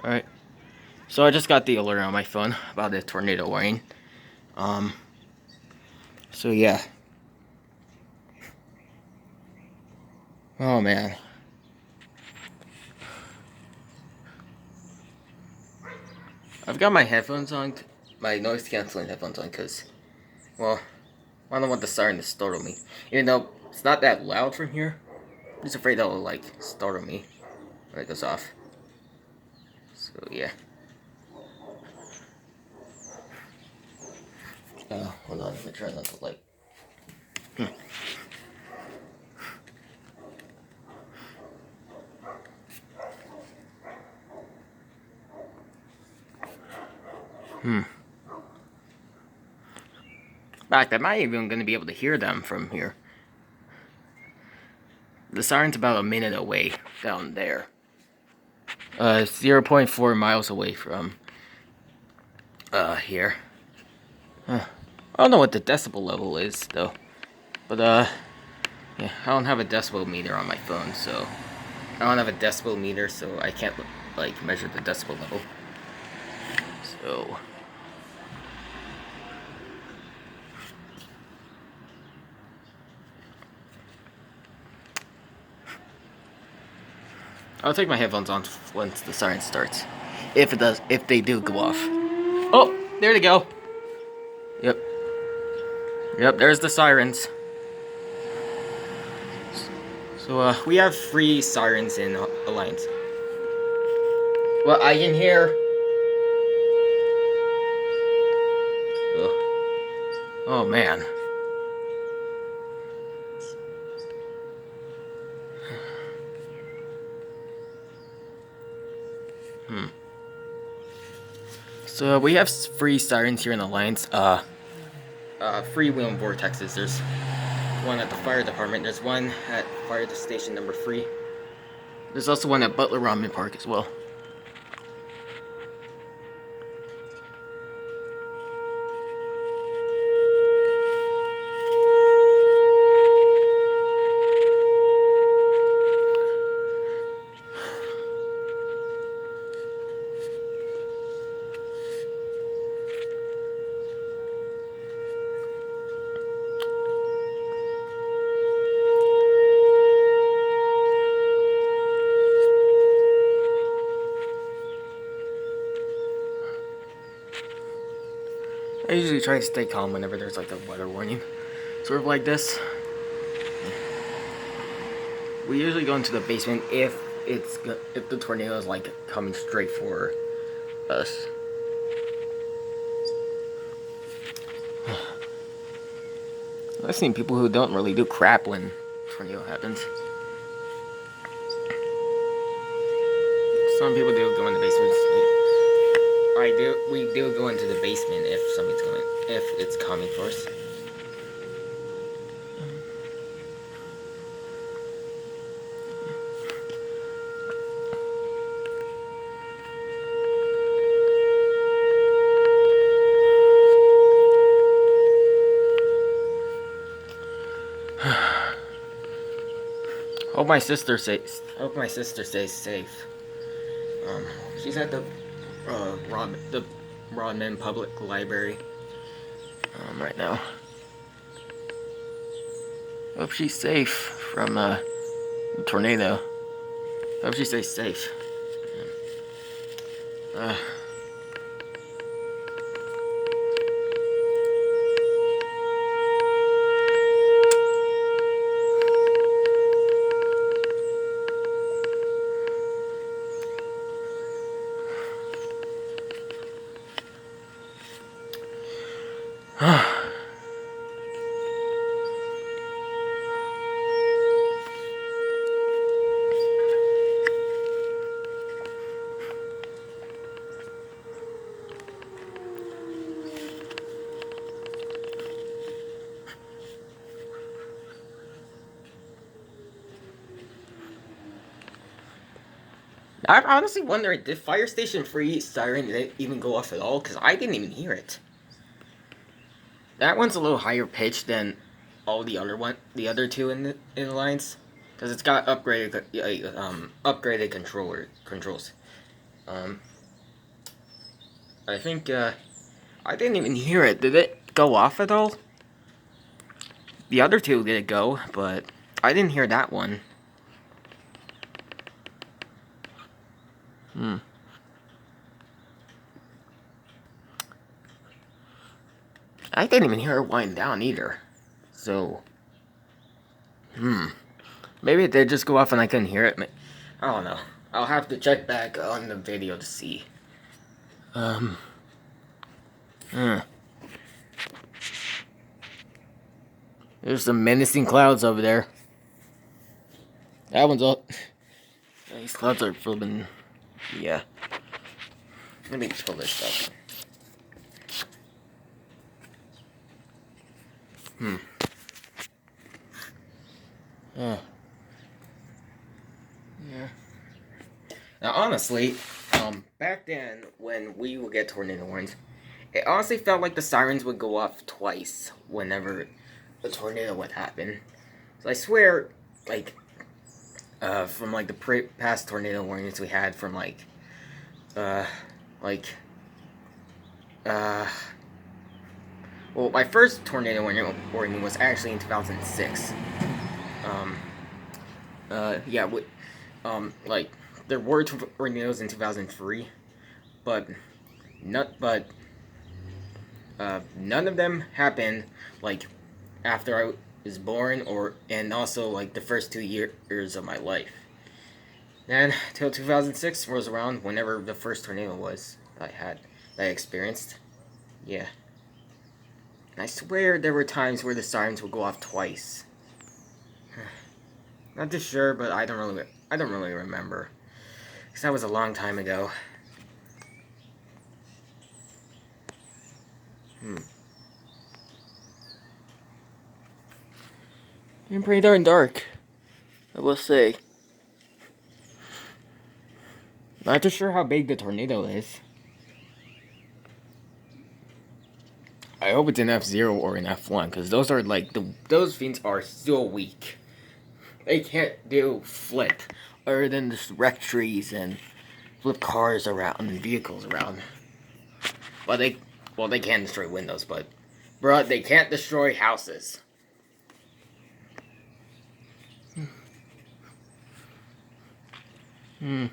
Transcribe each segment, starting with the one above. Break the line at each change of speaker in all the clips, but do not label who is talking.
Alright. So I just got the alert on my phone about the tornado warning. So yeah. Oh man. I've got my headphones on, my noise canceling headphones on, because, well, I don't want the siren to startle me. Even though it's not that loud from here, I'm just afraid that will, like, startle me when it goes off. So yeah. Hold on, let me try not to, like. In fact, I'm not even going to be able to hear them from here. The siren's about a minute away down there. 0.4 miles away from here. I don't know what the decibel level is though, but yeah, I don't have a decibel meter on my phone, so I don't have a decibel meter, so I can't like measure the decibel level. So I'll take my headphones on once the siren starts. If it does, if they do go off. Oh, there they go. Yep. Yep, there's the sirens. So, we have 3 sirens in Alliance. Well, I can hear. Oh, man. So, we have 3 sirens here in Alliance. 3 Whelen Vortexes. There's one at the fire department. There's one at fire station number 3. There's also one at Butler Ramen Park as well. I usually try to stay calm whenever there's like a weather warning, sort of like this. We usually go into the basement if the tornado is like coming straight for us. I've seen people who don't really do crap when tornado happens. Some people do go in the basement. We do go into the basement if it's coming for us. Hope my sister stays safe. She's at the Rodman Public Library right now. Hope she's safe from the tornado. Hope she stays safe. I honestly wonder, did Fire Station 3 siren even go off at all? Because I didn't even hear it. That one's a little higher pitched than all the other 2 in the lines, because it's got upgraded controls. Um, I think, I didn't even hear it. Did it go off at all? The other two did go, but I didn't hear that one. I didn't even hear it wind down either. So, maybe it did just go off and I couldn't hear it. I don't know. I'll have to check back on the video to see. Hmm. There's some menacing clouds over there. That one's up. These clouds are flipping. Yeah. Let me pull this up. Yeah. Now, honestly, back then when we would get tornado warnings, it honestly felt like the sirens would go off twice whenever a tornado would happen. So I swear, like, from like the past tornado warnings we had from well, my first tornado warning was actually in 2006. Yeah, like, there were tornadoes in 2003, but none of them happened, like, after I was born, and also, like, the first 2 years of my life. Then, till 2006 rolls around, whenever the first tornado was that I experienced. Yeah. And I swear there were times where the sirens would go off twice. Not too sure, but I don't really remember. Because that was a long time ago. It's pretty darn dark, I will say. Not too sure how big the tornado is. I hope it's an F0 or an F1, because those are like those fiends are so weak. They can't do flip, other than just wreck trees and flip cars around and vehicles around. Well, they can destroy windows, but bruh, they can't destroy houses. And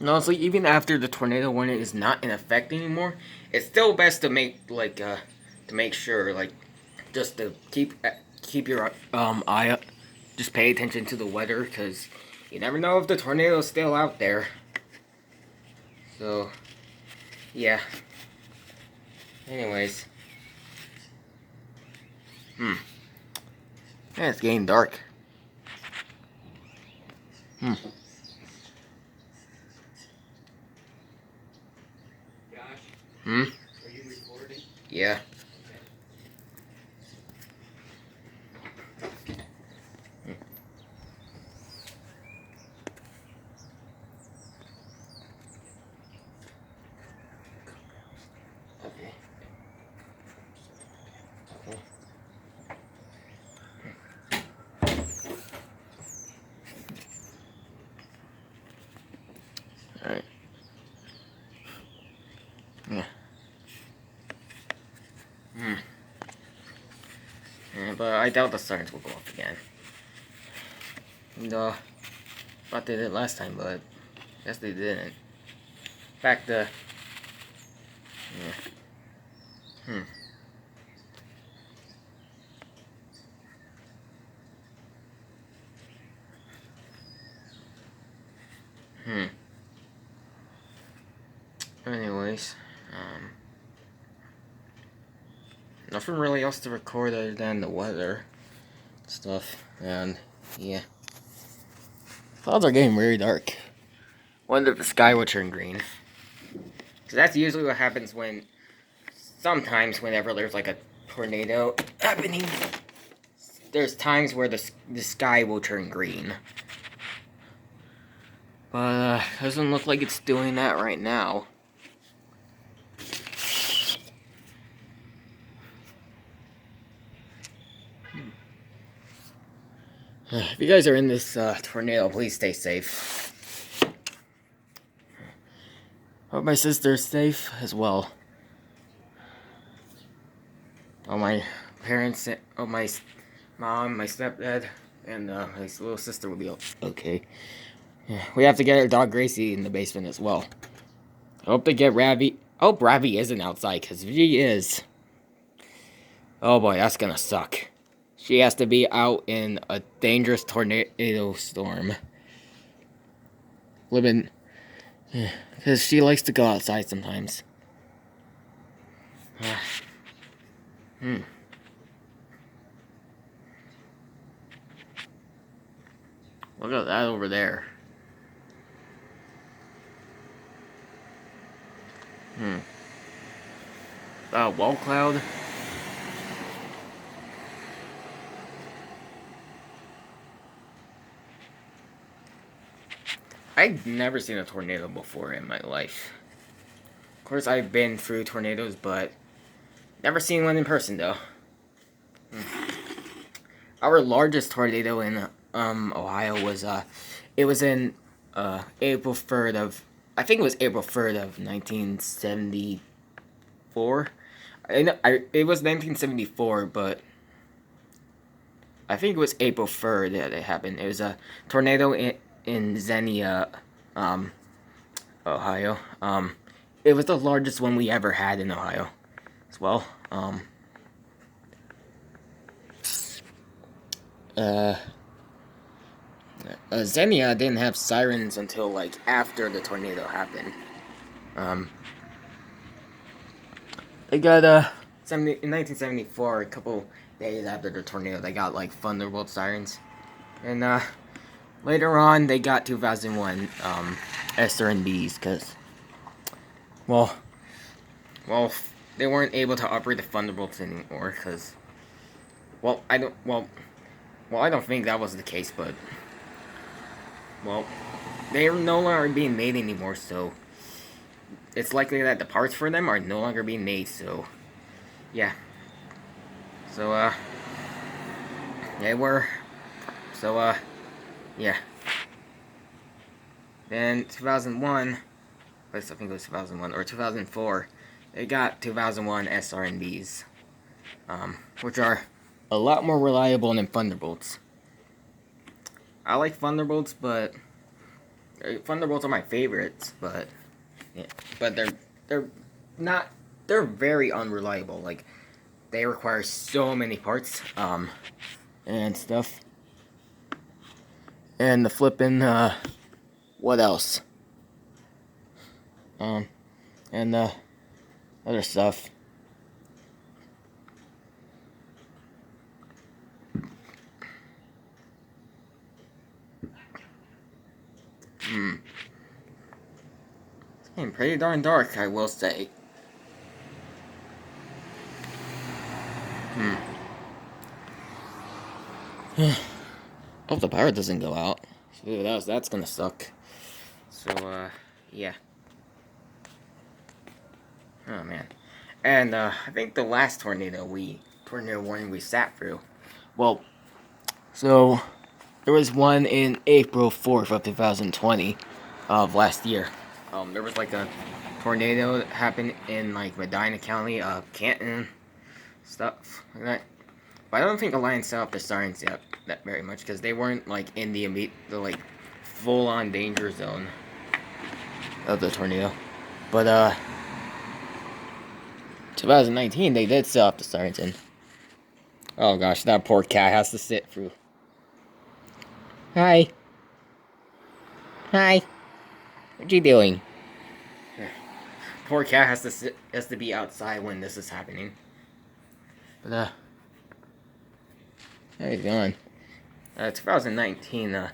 honestly, even after the tornado warning is not in effect anymore, it's still best to make to make sure, like, just to keep your eye up, just pay attention to the weather, because you never know if the tornado is still out there. So, yeah. Anyways, yeah, it's getting dark.
Josh,
Hmm.
are you recording?
Yeah. Okay. Okay. Alright. Yeah. Yeah, but I doubt the sirens will go off again. No, thought they did last time, but I guess they didn't. In fact, yeah. Anyways, nothing really else to record other than the weather stuff, and yeah. Clouds are getting very dark. Wonder if the sky will turn green. Because that's usually what happens sometimes whenever there's like a tornado happening, there's times where the sky will turn green. But doesn't look like it's doing that right now. If you guys are in this tornado, please stay safe. Hope my sister's safe as well. All my parents, oh my mom, my stepdad, and my little sister will be okay. Yeah, we have to get our dog Gracie in the basement as well. I hope they get Ravi. I hope Ravi isn't outside, because if she is, oh boy, that's gonna suck. She has to be out in a dangerous tornado storm. Living, because she likes to go outside sometimes. Look at that over there. Wall cloud. I've never seen a tornado before in my life. Of course, I've been through tornadoes, but never seen one in person, though. Our largest tornado in Ohio was it was in April 3rd of, I think it was April 3rd of 1974. It was 1974, but I think it was April 3rd that it happened. It was a tornado in Xenia, Ohio. It was the largest one we ever had in Ohio as well. Xenia didn't have sirens until like after the tornado happened. They got in 1974, a couple days after the tornado, they got like thunderbolt sirens, and later on they got 2001 SRNBs because, well, they weren't able to operate the thunderbolts anymore because, I don't think that was the case, but they are no longer being made anymore, so it's likely that the parts for them are no longer being made, so yeah. So they were, so yeah. Then 2001, I think it was 2001 or 2004, they got 2001 SRNBs, which are a lot more reliable than Thunderbolts. I like Thunderbolts, but Thunderbolts are my favorites, but yeah, but they're not, they're very unreliable. Like, they require so many parts and stuff. And the flipping what else? And other stuff. It's getting pretty darn dark, I will say. Hope the power doesn't go out. Ooh, that's gonna suck. So, yeah. Oh, man. And, I think the last tornado warning we sat through. Well, so, there was one in April 4th of 2020 of last year. There was, like, a tornado that happened in, like, Medina County, Canton, stuff like that. But I don't think Alliance set up the sirens yet that very much, because they weren't, like, in the like, full-on danger zone of the tornado. But, 2019, they did set up the sirens in. Oh gosh, that poor cat has to sit through. Hi. Hi. What you doing? Poor cat has to be outside when this is happening. But, how you doing? 2019, I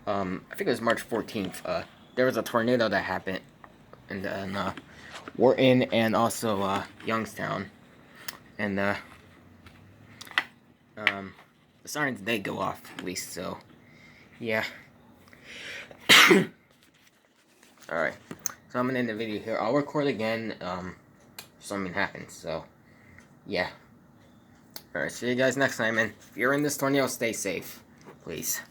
think it was March 14th, there was a tornado that happened in Wharton and also, Youngstown. And, the sirens did go off, at least, so, yeah. Alright, so I'm gonna end the video here. I'll record again, if something happens, so, yeah. Alright, see you guys next time, and if you're in this tornado, stay safe, please.